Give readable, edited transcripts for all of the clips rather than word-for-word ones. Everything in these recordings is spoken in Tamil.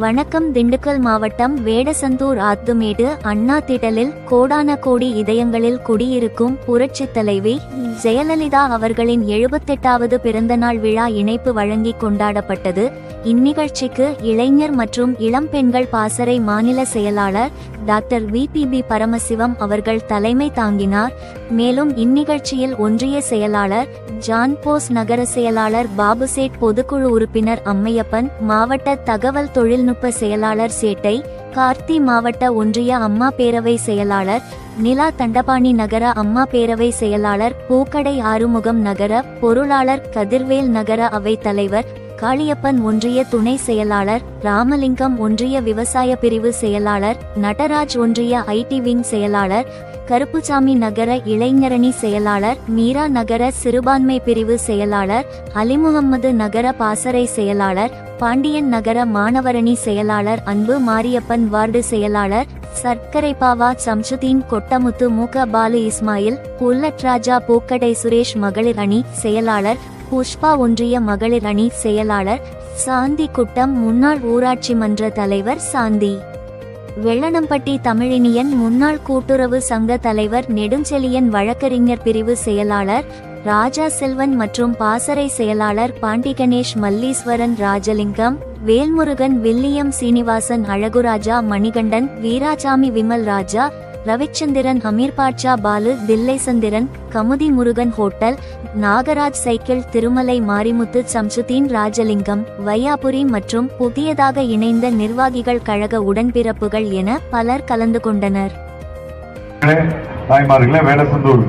வணக்கம். திண்டுக்கல் மாவட்டம் வேடசந்தூர் ஆத்துமேடு அண்ணா திடலில் கோடான கோடி இதயங்களில் குடியிருக்கும் புரட்சித் தலைவி ஜெயலலிதா அவர்களின் 78வது பிறந்தநாள் விழா இணைப்பு வழங்கி கொண்டாடப்பட்டது. இந்நிகழ்ச்சிக்கு இளைஞர் மற்றும் இளம் பெண்கள் பாசறை மாநில செயலாளர் டாக்டர் VPB பரமசிவம் அவர்கள் தலைமை தாங்கினார். மேலும் இந்நிகழ்ச்சியில் ஒன்றிய செயலாளர் ஜான்போஸ், நகர செயலாளர் பாபுசேட், பொதுக்குழு உறுப்பினர் அம்மையப்பன், மாவட்ட தகவல் தொழில்நுட்ப செயலாளர் சேட்டை கார்த்தி, மாவட்ட ஒன்றிய அம்மா பேரவை செயலாளர் நிலா தண்டபாணி, நகர அம்மா பேரவை செயலாளர் பூக்கடை ஆறுமுகம், நகர பொருளாளர் கதிர்வேல், நகர அவை தலைவர் காளியப்பன், ஒன்றிய துணை செயலாளர் ராமலிங்கம், ஒன்றிய விவசாய பிரிவு செயலாளர் நடராஜ், ஒன்றிய IT விங் செயலாளர் கருப்புசாமி, நகர இளைஞரணி செயலாளர் மீரா, நகர சிறுபான்மை பிரிவு செயலாளர் அலிமுகம்மது, நகர பாசறை செயலாளர் பாண்டியன், நகர மாணவரணி செயலாளர் அன்பு, மாரியப்பன், வார்டு செயலாளர் சர்க்கரைப்பாவா சம்சுதீன், கொட்டமுத்து, மூக பாலு, இஸ்மாயில், புல்லட்ராஜா, பூக்கடை சுரேஷ், மகளிர் அணி செயலாளர் புஷ்பா, ஒன்றிய மகளிர் அணி செயலாளர் சாந்தி, குட்டம் முன்னாள் ஊராட்சி மன்ற தலைவர் சாந்தி, வெள்ளனம்பட்டி தமிழினியன் முன்னாள் கூட்டுறவு சங்க தலைவர் நெடுஞ்செழியன், வழக்கறிஞர் பிரிவு செயலாளர் ராஜா செல்வன் மற்றும் பாசறை செயலாளர் பாண்டிகணேஷ், மல்லீஸ்வரன், ராஜலிங்கம், வேல்முருகன், வில்லியம், சீனிவாசன், அழகுராஜா, மணிகண்டன், வீராசாமி, விமல் ராஜா, ரவிச்சந்திரன், அமீர்பாட்சா, பாலு, தில்லைசந்திரன், கமுதி, முருகன் ஹோட்டல், நாகராஜ் சைக்கிள், திருமலை, மாரிமுத்து, சம்சுதீன், ராஜலிங்கம், வையாபுரி மற்றும் புதியதாக இணைந்த நிர்வாகிகள், கழக உடன்பிறப்புகள் என பலர் கலந்து கொண்டனர். தாய்மார்களே, வேடசந்தூர்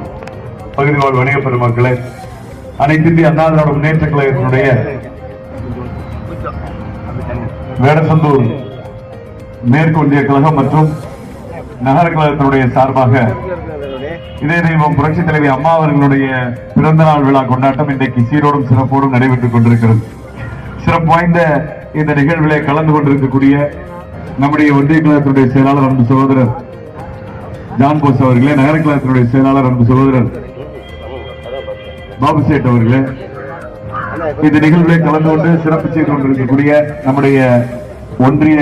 பகுதி வாழ் வணிக பெருமக்களே, அனைத்து இந்திய அண்ணா திராவிட முன்னேற்ற கழகத்தினுடைய வேடசந்தூர் மேற்கு ஒன்றிய கழகம் மற்றும் நகர கழகத்தினுடைய சார்பாக இதே தெய்வம் புரட்சி தலைவி அம்மா அவர்களுடைய பிறந்த நாள் விழா கொண்டாட்டம் இன்றைக்கு சீரோடும் சிறப்போடும் நடைபெற்றுக் கொண்டிருக்கிறது. சிறப்பு வாய்ந்த இந்த நிகழ்விலே கலந்து கொண்டிருக்கக்கூடிய நம்முடைய ஒன்றிய கழகத்தினுடைய செயலாளர் அன்பு சகோதரர் ஜான்போஸ் அவர்களே, நகர கழகத்தினுடைய செயலாளர் அன்பு சகோதரர் பாபுசேட் அவர்களே, இந்த நிகழ்விலே கலந்து கொண்டு சிறப்பு செய்து கொண்டிருக்கக்கூடிய நம்முடைய ஒன்றிய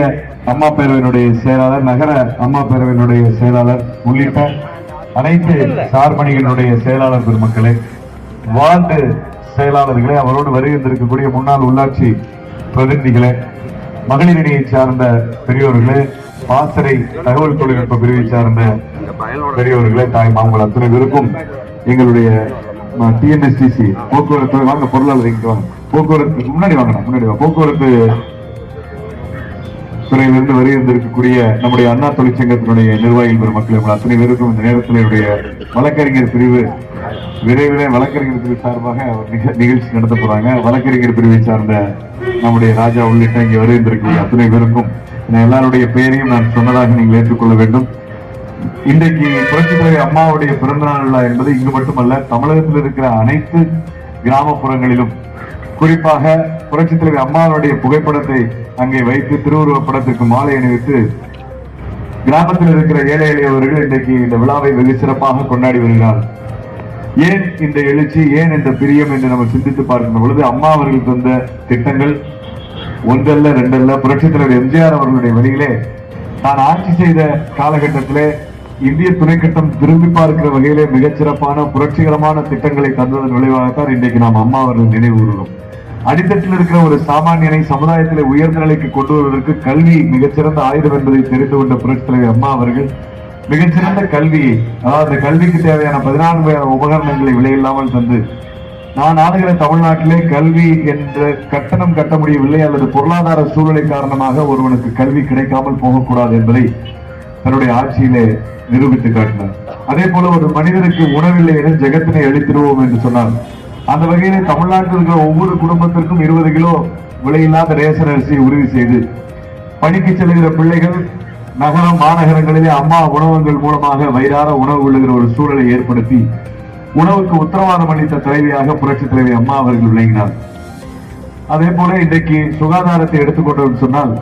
அம்மா பேரவையினுடைய செயலாளர், நகர அம்மா பேரவையினுடைய செயலாளர் உள்ளிட்ட அனைத்து சார்பணிகளுடைய செயலாளர் பெருமக்களே, வார்டு செயலாளர்களே, அவரோடு வருகின்றிருக்கக்கூடிய முன்னாள் உள்ளாட்சி பிரதிநிதிகளே, மகளிர் அணியை சார்ந்த பெரியோர்களே, பாசறை தகவல் தொழில்நுட்ப பிரிவை சார்ந்த பெரியோர்களே, தாய் மாமகள் அத்தனை பேருக்கும் எங்களுடைய TNSTC போக்குவரத்து வாங்க பொருளாளர் வாங்க, போக்குவரத்து முன்னாடி வாங்கணும், முன்னாடி போக்குவரத்து துறையிலிருந்து வருகின்றிருக்கக்கூடிய நம்முடைய அண்ணா தொழிற்சங்கத்தினுடைய நிர்வாகிகள் பெருமக்கள் அத்தனை பேருக்கும் இந்த நேரத்தில் என்னுடைய வழக்கறிஞர் பிரிவு விரைவில் வழக்கறிஞர் பிரிவு சார்பாக நிகழ்ச்சி நடத்த போறாங்க. வழக்கறிஞர் பிரிவை சார்ந்த நம்முடைய ராஜா உள்ளிட்ட இங்கே வருகின்றிருக்கக்கூடிய அத்தனை பேருக்கும் எல்லாருடைய பெயரையும் நான் சொன்னதாக நீங்கள் ஏற்றுக்கொள்ள வேண்டும். இன்றைக்கு புரட்சி தலைவி அம்மாவுடைய பிறந்த நாள் விழா என்பது இங்கு மட்டுமல்ல, தமிழகத்தில் இருக்கிற அனைத்து கிராமப்புறங்களிலும் குறிப்பாக புரட்சி தலைவி அம்மாவுடைய புகைப்படத்தை அங்கே வைத்து திருவுருவ படத்திற்கு மாலை அணிவித்து கிராமத்தில் இருக்கிற ஏழை எளியவர்கள் இன்றைக்கு இந்த விழாவை வெகு சிறப்பாக கொண்டாடி வருகிறார். ஏன் இந்த எழுச்சி, ஏன் இந்த பிரியம் என்று நம்ம சிந்தித்து பார்க்கின்ற பொழுது, அம்மா அவர்கள் தந்த திட்டங்கள் ஒன்றல்ல ரெண்டல்ல. புரட்சி தலைவர் எம்ஜிஆர் அவர்களுடைய வழியிலே தான் ஆட்சி செய்த காலகட்டத்திலே இந்திய துணைக்கட்டம் திரும்பி பார்க்கிற வகையிலே மிகச்சிறப்பான புரட்சிகரமான திட்டங்களை தந்ததன் விளைவாகத்தான் இன்றைக்கு நாம் அம்மா அவர்கள் நினைவு கூறுகிறோம். அடித்தட்டில் இருக்கிற ஒரு சாமானியனை சமுதாயத்திலே உயர்ந்த நிலைக்கு கொண்டு வருவதற்கு கல்வி மிகச்சிறந்த ஆயுதம் என்பதை தெரிந்து கொண்ட புரட்சி தலைவர் அம்மா அவர்கள் மிகச்சிறந்த கல்வியை, அதாவது கல்விக்கு தேவையான 14 உபகரணங்களை விலையில்லாமல் தந்து, நான் ஆளுகிற தமிழ்நாட்டிலே கல்வி என்ற கட்டணம் கட்ட முடியவில்லை அல்லது பொருளாதார சூழ்நிலை காரணமாக ஒருவனுக்கு கல்வி கிடைக்காமல் போகக்கூடாது என்பதை தன்னுடைய ஆட்சியிலே நிரூபித்து காட்டினார். அதே போல ஒரு மனிதனுக்கு உணவில்லை என ஜெகத்தினை அளித்திடுவோம் என்று சொன்னார். அந்த வகையிலே தமிழ்நாட்டில் இருக்கிற ஒவ்வொரு குடும்பத்திற்கும் 20 கிலோ விலையில்லாத ரேஷன் அரிசியை உறுதி செய்து, பணிக்கு செல்கிற பிள்ளைகள் நகரம் மாநகரங்களிலே அம்மா உணவகங்கள் மூலமாக வயிறார உணவு கொள்ளுகிற ஒரு சூழலை ஏற்படுத்தி உணவுக்கு உத்தரவாதம் அளித்த தலைவியாக புரட்சி தலைவி அம்மா அவர்கள் விளங்கினார். அதே போல இன்றைக்கு சுகாதாரத்தை எடுத்துக்கொண்டோம் சொன்னால்,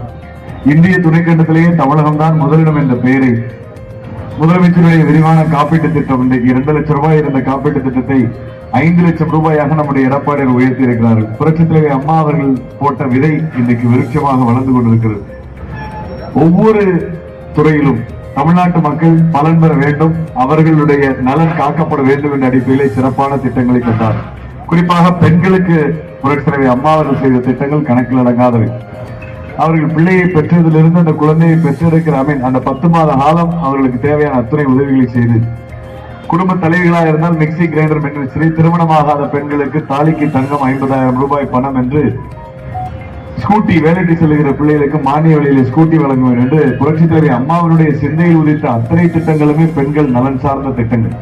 இந்திய துணைக்கண்டத்திலேயே தமிழகம்தான் முதலிடம் என்ற பெயரை முதலமைச்சருடைய விரிவான காப்பீட்டு திட்டம், இன்றைக்கு 2 லட்சம் ரூபாய் இருந்த காப்பீட்டு திட்டத்தை 5 லட்சம் ரூபாயாக நம்முடைய எடப்பாடியார் உயர்த்தி இருக்கிறார்கள். புரட்சி தலைவி அம்மா அவர்கள் போட்ட விதை இன்றைக்கு விருட்சமாக வளர்ந்து கொண்டிருக்கிறது. ஒவ்வொரு துறையிலும் தமிழ்நாட்டு மக்கள் பலன் பெற வேண்டும், அவர்களுடைய நலன் காக்கப்பட வேண்டும் என்ற அடிப்படையிலே சிறப்பான திட்டங்களை தந்தார். குறிப்பாக பெண்களுக்கு புரட்சித் தலைவி அம்மா அவர்கள் செய்த திட்டங்கள் கணக்கில் அடங்காதவை. அவர்கள் பிள்ளையை பெற்றதிலிருந்து அந்த குழந்தையை பெற்றெடுக்கிற அந்த 10 மாத காலம் அவர்களுக்கு தேவையான அத்துணை உதவிகளை செய்து, குடும்ப தலைவிகளாக இருந்தால் மிக்சி கிரைண்டர் மின்விசிறி, திருமணமாகாத பெண்களுக்கு தாலிக்கு தங்கம் 50,000 ரூபாய் பணம் என்று, ஸ்கூட்டி வேலைக்கு செல்லுகிற பிள்ளைகளுக்கு மானிய விலையில ஸ்கூட்டி வழங்குவேன் என்று புரட்சித் தலைவி அம்மாவுடைய சிந்தையில் உதித்த அத்தனை திட்டங்களுமே பெண்கள் நலன் சார்ந்த திட்டங்கள்.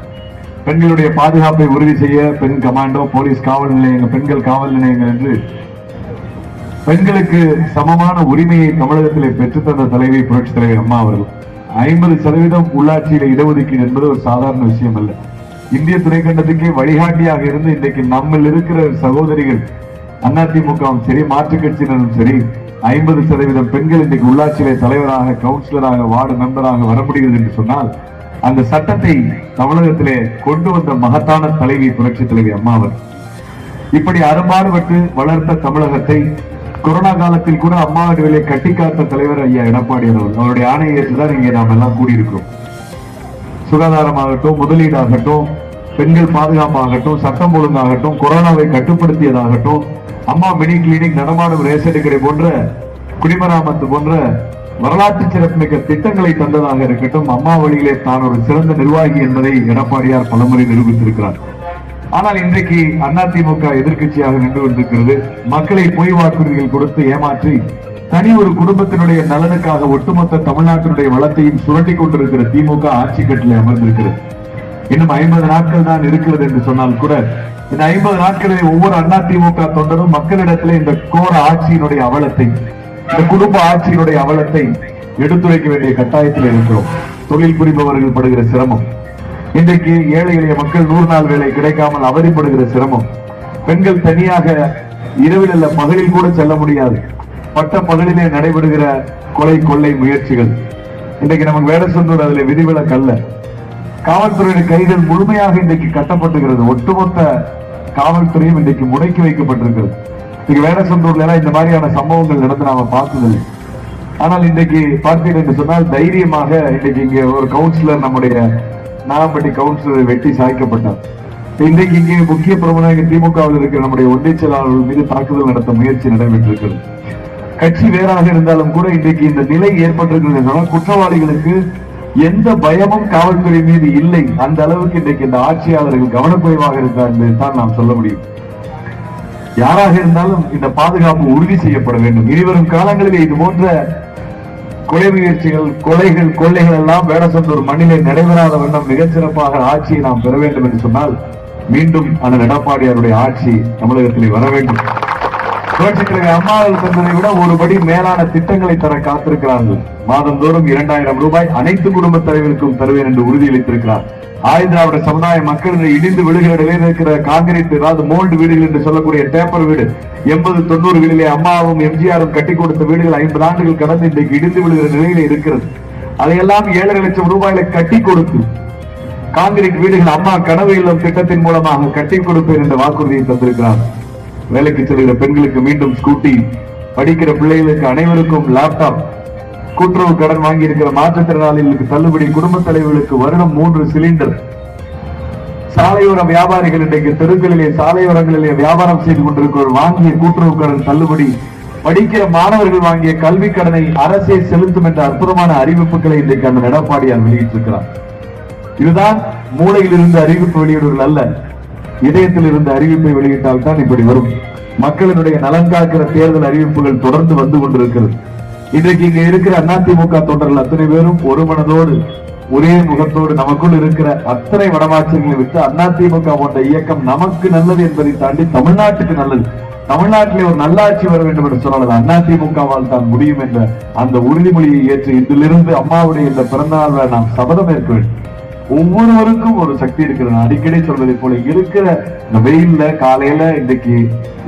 பெண்களுடைய பாதுகாப்பை உறுதி செய்ய பெண் கமாண்டோ, போலீஸ் காவல் நிலையங்கள், பெண்கள் காவல் நிலையங்கள் என்று பெண்களுக்கு சமமான உரிமையை தமிழகத்திலே பெற்றுத்தந்த தலைவி புரட்சித் தலைவி அம்மா அவர்கள். 50% உள்ளாட்சியில இடஒதுக்கீடு என்பது ஒரு சாதாரண விஷயம் அல்ல. இந்திய துணைக்கண்டத்துக்கே வழிகாட்டியாக இருந்து இன்றைக்கு நம்மில் இருக்கிற சகோதரிகள் அதிமுகவும் சரி, மாற்றுக் கட்சியினரும் சரி, 50% பெண்கள் இன்றைக்கு உள்ளாட்சியிலே தலைவராக, கவுன்சிலராக, வார்டு மெம்பராக வர முடிகிறது என்று சொன்னால், அந்த சட்டத்தை தமிழகத்திலே கொண்டு வந்த மகத்தான தலைவி புரட்சித் தலைவி அம்மா அவர். இப்படி அரும்பாடுபட்டு வளர்த்த தமிழகத்தை கொரோனா காலத்தில் கூட அம்மாவிலே கட்டி காத்த தலைவர் ஐயா எடப்பாடி அவர்கள். அவருடைய ஆணையை ஏற்றுதான் இங்கே நாம் எல்லாம் கூடியிருக்கிறோம். சுகாதாரமாகட்டும், முதலீடாகட்டும், பெண்கள் பாதுகாப்பாகட்டும், சட்டம் ஒழுங்காகட்டும், கொரோனாவை கட்டுப்படுத்தியதாகட்டும், அம்மா மினி கிளினிக், நடமாடும் ரேஷன் கடை போன்ற, குடிமராமத்து போன்ற வரலாற்று சிறப்புமிக்க திட்டங்களை தந்ததாக இருக்கட்டும், அம்மா வழியிலே தான் ஒரு சிறந்த நிர்வாகி என்பதை எடப்பாடியார் பலமுறை நிரூபித்திருக்கிறார். ஆனால் இன்றைக்கு அதிமுக எதிர்க்கட்சியாக நின்று கொண்டிருக்கிறது. மக்களை பொய் வாக்குறுதிகள் கொடுத்து ஏமாற்றி தனி ஒரு குடும்பத்தினுடைய நலனுக்காக ஒட்டுமொத்த தமிழ்நாட்டினுடைய வளத்தையும் சுரண்டி கொண்டிருக்கிற திமுக ஆட்சி கட்டிலே அமர்ந்திருக்கிறது. இன்னும் 50 நாட்கள் தான் இருக்கிறது என்று சொன்னால் கூட, இந்த 50 நாட்களில் ஒவ்வொரு அதிமுக தொண்டரும் மக்களிடத்திலே இந்த கோர ஆட்சியினுடைய அவலத்தை, இந்த குடும்ப ஆட்சியினுடைய அவலத்தை எடுத்துரைக்க வேண்டிய கட்டாயத்தில் இருக்கிறோம். தொழில் புரிபவர்கள் படுகிற சிரமம், இன்றைக்கு ஏழை எளிய மக்கள் 100 நாள் வேலை கிடைக்காமல் அவதிப்படுகிற சிரமம், பெண்கள் தனியாக இரவில் அல்ல பகலில் கூட செல்ல முடியாது, பட்ட பகலிலே நடைபெறுகிற கொலை கொள்ளை முயற்சிகள், இன்றைக்கு நமக்கு வேடசந்தூர் அதில் விதிவிலக்கு அல்ல. காவல்துறையின் கைகள் முழுமையாக இன்றைக்கு கட்டப்பட்டுகிறது. ஒட்டுமொத்த காவல்துறையும் இன்றைக்கு முடக்கி வைக்கப்பட்டிருக்கிறது. இன்னைக்கு வேடசந்தூர்ல எல்லாம் இந்த மாதிரியான சம்பவங்கள் நடந்து நாம பார்த்ததில்லை. ஆனால் இன்றைக்கு பார்த்தீர்கள் என்று சொன்னால் தைரியமாக இன்றைக்கு இங்க ஒரு கவுன்சிலர், நம்முடைய நாகப்பட்டி கவுன்சிலர் வெட்டி சாய்க்கப்பட்டார். இன்றைக்கு இங்கே முக்கிய பிரமுக திமுகவில் இருக்கிற நம்முடைய ஒன்றிய செயலாளர்கள் மீது தாக்குதல் நடத்த முயற்சி நடைபெற்றிருக்கிறது. கட்சி வேறாக இருந்தாலும் கூட இன்றைக்கு இந்த நிலை ஏற்பட்டிருக்கிறது. குற்றவாளிகளுக்கு எந்த பயமும் காவல்துறை மீது இல்லை. அந்த அளவுக்கு இன்றைக்கு இந்த ஆட்சியாளர்கள் கவனக்குறைவாக இருக்கிறார் என்பதைத்தான் நாம் சொல்ல முடியும். யாராக இருந்தாலும் இந்த பாதுகாப்பு உறுதி செய்யப்பட வேண்டும். இனிவரும் காலங்களில் இது போன்ற கொலை முயற்சிகள், கொலைகள், கொள்ளைகள் எல்லாம் வேடசந்தூர் மண்ணிலே நடைபெறாத வண்ணம் மிகச்சிறப்பாக ஆட்சியை நாம் பெற வேண்டும் என்று சொன்னால், மீண்டும் அந்த எடப்பாடியாருடைய ஆட்சி தமிழகத்திலே வர வேண்டும். புரட்சித் தலைவர் அம்மாவில் தந்ததை விட ஒருபடி மேலான திட்டங்களை தர காத்திருக்கிறார்கள். மாதந்தோறும் 2000 ரூபாய் அனைத்து குடும்ப தலைவருக்கும் தருவேன் என்று உறுதியளித்திருக்கிறார். ஆயுதிராவிட சமுதாய மக்கள் இடிந்து விழுகிற நிலையில் இருக்கிற காங்கிரீட், அதாவது மோல்டு வீடுகள் என்று சொல்லக்கூடிய பேப்பர் வீடு, 80-90 வீடுகளே அம்மாவும் எம்ஜிஆரும் கட்டி கொடுத்த வீடுகள் 50 ஆண்டுகள் கடந்து இன்றைக்கு இடிந்து விழுகிற நிலையில இருக்கிறது. அதையெல்லாம் 7 லட்சம் ரூபாயில கட்டி கொடுத்து காங்கிரீட் வீடுகள் அம்மா கனவு இல்லம் திட்டத்தின் மூலமாக கட்டி கொடுப்பேன் என்ற வாக்குறுதியை தந்திருக்கிறார். வேலைக்கு செல்கிற பெண்களுக்கு மீண்டும் ஸ்கூட்டி, படிக்கிற பிள்ளைகளுக்கு அனைவருக்கும் லேப்டாப், கூட்டுறவு கடன் வாங்கி இருக்கிற மாற்றுத்திறனாளிகளுக்கு தள்ளுபடி, குடும்ப தலைவர்களுக்கு வருடம் 3 சிலிண்டர், சாலையோர வியாபாரிகள் இன்றைக்கு தெருக்களிலே சாலையோரங்களிலே வியாபாரம் செய்து கொண்டிருக்கிறோர் வாங்கிய கூட்டுறவு கடன் தள்ளுபடி, படிக்கிற மாணவர்கள் வாங்கிய கல்வி கடனை அரசே செலுத்தும் என்ற அற்புதமான அறிவிப்புகளை இன்றைக்கு அந்த எடப்பாடியார் வெளியிட்டிருக்கிறார். இதுதான் மூளையில் இருந்து அறிவிப்பு வெளியிடுவர்கள் அல்ல, இதயத்தில் இருந்த அறிவிப்பை வெளியிட்டால் தான் இப்படி வரும். மக்களினுடைய நலன் காக்கிற தேர்தல் அறிவிப்புகள் தொடர்ந்து வந்து கொண்டிருக்கிறது. இன்றைக்கு இங்க இருக்கிற அதிமுக தொண்டர்கள் அத்தனை பேரும் ஒரு மனதோடு, ஒரே முகத்தோடு, நமக்குள் இருக்கிற அத்தனை வடமாற்றங்களை விட்டு அதிமுக போன்ற இயக்கம் நமக்கு நல்லது என்பதை தாண்டி தமிழ்நாட்டுக்கு நல்லது, தமிழ்நாட்டிலே ஒரு நல்லாட்சி வர வேண்டும் என்று சொன்னால் அதிமுகவால் தான் முடியும் என்ற அந்த உறுதிமொழியை ஏற்று இன்றிலிருந்து அம்மாவுடைய இந்த பிறந்த நாள் நாம் சபதம் ஏற்க வேண்டும். ஒவ்வொருவருக்கும் ஒரு சக்தி இருக்கிறது. நான் அடிக்கடி சொல்வதை போல இருக்கிற இந்த வெயில்ல காலையில இன்னைக்கு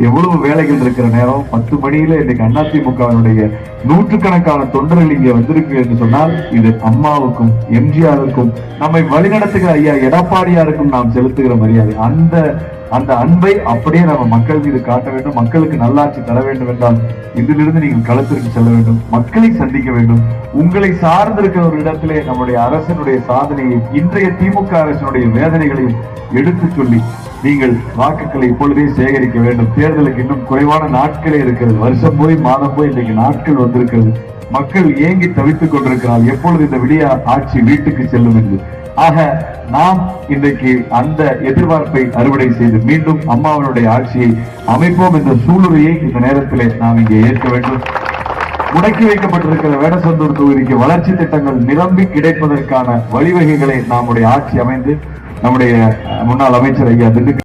எவ்வளவு வேலைகள் இருக்கிற நேரம் 10 மணியில இன்னைக்கு அதிமுகவினுடைய நூற்றுக்கணக்கான தொண்டர்கள் இங்க வந்திருக்கு என்று சொன்னால் இது அம்மாவுக்கும் எம்ஜிஆருக்கும் நம்மை வழிநடத்துகிற ஐயா எடப்பாடியாருக்கும் நாம் செலுத்துகிற மரியாதை. அந்த அன்பை அப்படியே நம்ம மக்கள் மீது காட்ட வேண்டும். மக்களுக்கு நல்லாட்சி தர வேண்டும் என்றால் இதிலிருந்து நீங்கள் களத்திற்கு செல்ல வேண்டும், மக்களை சந்திக்க வேண்டும். உங்களை சார்ந்திருக்கிற ஒரு இடத்திலே நம்முடைய அரசினுடைய சாதனையை, இன்றைய திமுக அரசினுடைய வேதனைகளையும் எடுத்து சொல்லி நீங்கள் வாக்குகளை இப்பொழுதே சேகரிக்க வேண்டும். தேர்தலுக்கு இன்னும் குறைவான நாட்களே இருக்கிறது. வருஷம் போய் மாதம் போய் இன்றைக்கு நாட்கள் வந்திருக்கிறது. மக்கள் ஏங்கி தவித்துக் கொண்டிருக்கிறார் எப்பொழுது இந்த விடிய ஆட்சி வீட்டுக்கு செல்லும் என்று. ஆக நாம் இன்றைக்கு அந்த எதிர்பார்ப்பை அறுவடை செய்து மீண்டும் அம்மாவனுடைய ஆட்சியை அமைப்போம் என்ற சூளுரையை இந்த நேரத்திலே நாம் இங்கே ஏற்க வேண்டும். முடக்கி வைக்கப்பட்டிருக்கிற வேடசந்தூர் தொகுதிக்கு வளர்ச்சி திட்டங்கள் நிரம்பி கிடைப்பதற்கான வழிவகைகளை நம்முடைய ஆட்சி அமைந்து நம்முடைய முன்னாள் அமைச்சர் ஐயா திண்டுக்கல்